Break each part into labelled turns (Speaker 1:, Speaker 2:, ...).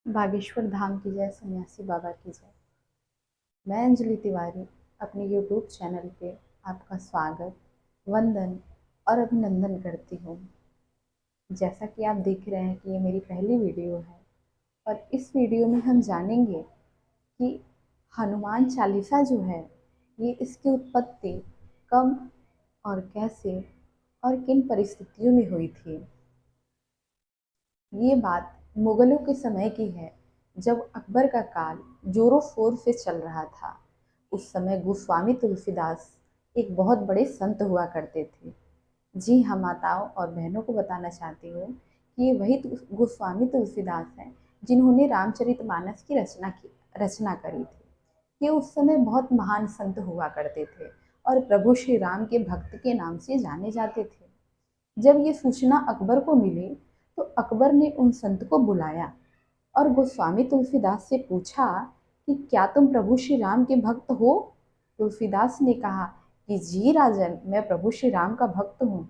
Speaker 1: बागेश्वर धाम की जय, सन्यासी बाबा की जय। मैं अंजलि तिवारी अपने यूट्यूब चैनल पे आपका स्वागत, वंदन और अभिनंदन करती हूँ। जैसा कि आप देख रहे हैं कि ये मेरी पहली वीडियो है और इस वीडियो में हम जानेंगे कि हनुमान चालीसा जो है ये इसकी उत्पत्ति कब और कैसे और किन परिस्थितियों में हुई थी। ये बात मुगलों के समय की है, जब अकबर का काल जोरों शोर से चल रहा था। उस समय गोस्वामी तुलसीदास एक बहुत बड़े संत हुआ करते थे। जी हाँ, माताओं और बहनों को बताना चाहती हूँ कि ये वही गोस्वामी तुलसीदास हैं जिन्होंने रामचरितमानस की रचना करी थी। ये उस समय बहुत महान संत हुआ करते थे और प्रभु श्री राम के भक्त के नाम से जाने जाते थे। जब ये सूचना अकबर को मिली तो अकबर ने उन संत को बुलाया और गोस्वामी तुलसीदास से पूछा कि क्या तुम प्रभु श्री राम के भक्त हो। तुलसीदास ने कहा कि जी राजन, मैं प्रभु श्री राम का भक्त हूँ।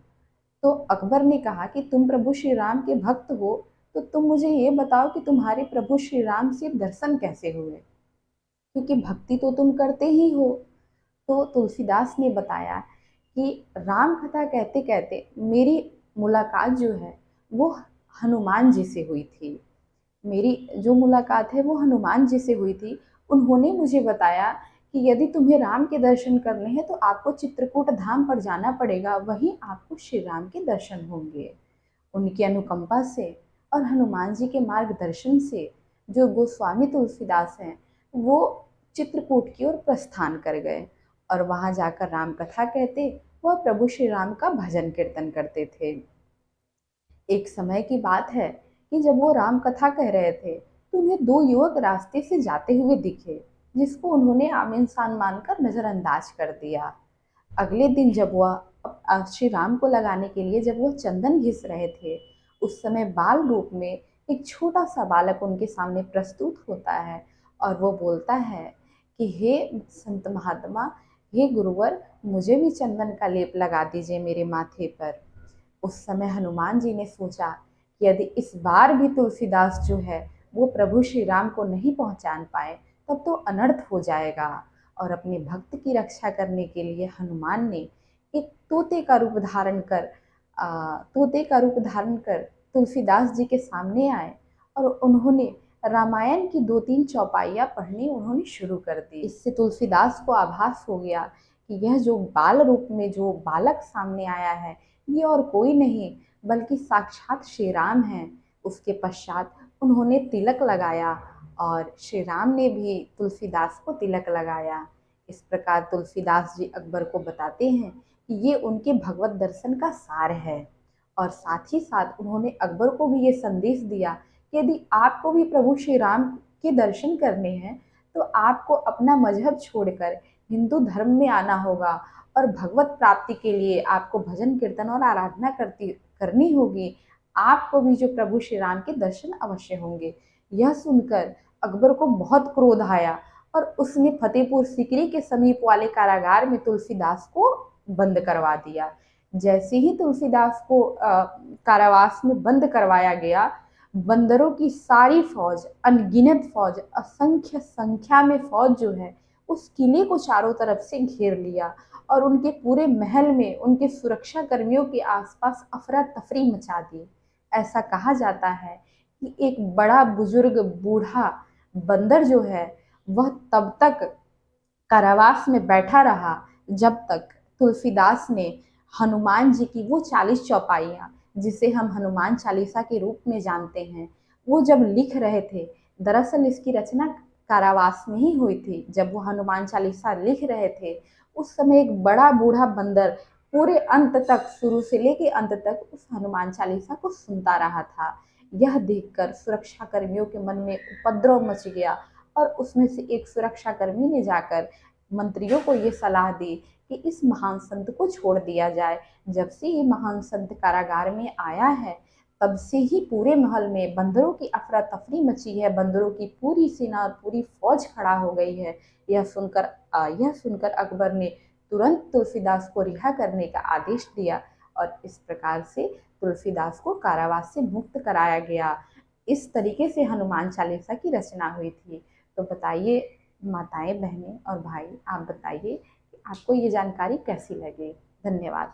Speaker 1: तो अकबर ने कहा कि तुम प्रभु श्री राम के भक्त हो तो तुम मुझे ये बताओ कि तुम्हारे प्रभु श्री राम से दर्शन कैसे हुए, क्योंकि भक्ति तो तुम करते ही हो। तो तुलसीदास ने बताया कि राम कथा कहते कहते मेरी मुलाकात जो है वो हनुमान जी से हुई थी। मेरी जो मुलाकात है वो हनुमान जी से हुई थी। उन्होंने मुझे बताया कि यदि तुम्हें राम के दर्शन करने हैं तो आपको चित्रकूट धाम पर जाना पड़ेगा, वहीं आपको श्री राम के दर्शन होंगे। उनकी अनुकंपा से और हनुमान जी के मार्गदर्शन से जो गोस्वामी तुलसीदास हैं वो चित्रकूट की ओर प्रस्थान कर गए और वहां जाकर राम कथा कहते, वह प्रभु श्री राम का भजन कीर्तन करते थे। एक समय की बात है कि जब वो राम कथा कह रहे थे तो उन्हें दो युवक रास्ते से जाते हुए दिखे, जिसको उन्होंने आम इंसान मानकर नजरअंदाज कर दिया। अगले दिन जब वह श्री राम को लगाने के लिए जब वह चंदन घिस रहे थे, उस समय बाल रूप में एक छोटा सा बालक उनके सामने प्रस्तुत होता है और वो बोलता है कि हे संत महात्मा, हे गुरुवर, मुझे भी चंदन का लेप लगा दीजिए मेरे माथे पर। उस समय हनुमान जी ने सोचा कि यदि इस बार भी तुलसीदास जो है वो प्रभु श्री राम को नहीं पहचान पाए तब तो अनर्थ हो जाएगा। और अपने भक्त की रक्षा करने के लिए हनुमान ने एक तोते का रूप धारण कर तुलसीदास जी के सामने आए और उन्होंने रामायण की दो तीन चौपाइयाँ पढ़नी उन्होंने शुरू कर दी। इससे तुलसीदास को आभास हो गया कि यह जो बाल रूप में जो बालक सामने आया है ये और कोई नहीं बल्कि साक्षात श्री राम हैं। उसके पश्चात उन्होंने तिलक लगाया और श्री राम ने भी तुलसीदास को तिलक लगाया। इस प्रकार तुलसीदास जी अकबर को बताते हैं कि ये उनके भगवत दर्शन का सार है। और साथ ही साथ उन्होंने अकबर को भी ये संदेश दिया कि यदि आपको भी प्रभु श्री राम के दर्शन करने हैं तो आपको अपना मजहब छोड़कर हिंदू धर्म में आना होगा और भगवत प्राप्ति के लिए आपको भजन कीर्तन और आराधना करनी होगी। आपको भी जो प्रभु श्री राम के दर्शन अवश्य होंगे। यह सुनकर अकबर को बहुत क्रोध आया और उसने फतेहपुर सीकरी के समीप वाले कारागार में तुलसीदास को बंद करवा दिया। जैसे ही तुलसीदास को कारावास में बंद करवाया गया, बंदरों की सारी फौज, अनगिनत फौज, असंख्य संख्या में फौज जो है उस किले को चारों तरफ से घेर लिया और उनके पूरे महल में उनके सुरक्षा कर्मियों के आसपास अफरा तफरी मचा दी। ऐसा कहा जाता है कि एक बड़ा बुजुर्ग बूढ़ा बंदर जो है वह तब तक कारावास में बैठा रहा जब तक तुलसीदास ने हनुमान जी की वो 40 चौपाइयाँ, जिसे हम हनुमान चालीसा के रूप में जानते हैं, वो जब लिख रहे थे। दरअसल इसकी रचना कारावास में ही हुई थी। जब वो हनुमान चालीसा लिख रहे थे उस समय एक बड़ा बूढ़ा बंदर पूरे अंत तक, शुरू से लेके अंत तक उस हनुमान चालीसा को सुनता रहा था। यह देखकर सुरक्षा कर्मियों के मन में उपद्रव मच गया और उसमें से एक सुरक्षा कर्मी ने जाकर मंत्रियों को ये सलाह दी कि इस महान संत को छोड़ दिया जाए। जब से ये महान संत कारागार में आया है तब से ही पूरे महल में बंदरों की अफरा तफरी मची है, बंदरों की पूरी सेना और पूरी फौज खड़ा हो गई है। यह सुनकर अकबर ने तुरंत तुलसीदास को रिहा करने का आदेश दिया और इस प्रकार से तुलसीदास को कारावास से मुक्त कराया गया। इस तरीके से हनुमान चालीसा की रचना हुई थी। तो बताइए माताएं, बहनें और भाई, आप बताइए कि आपको ये जानकारी कैसी लगी। धन्यवाद।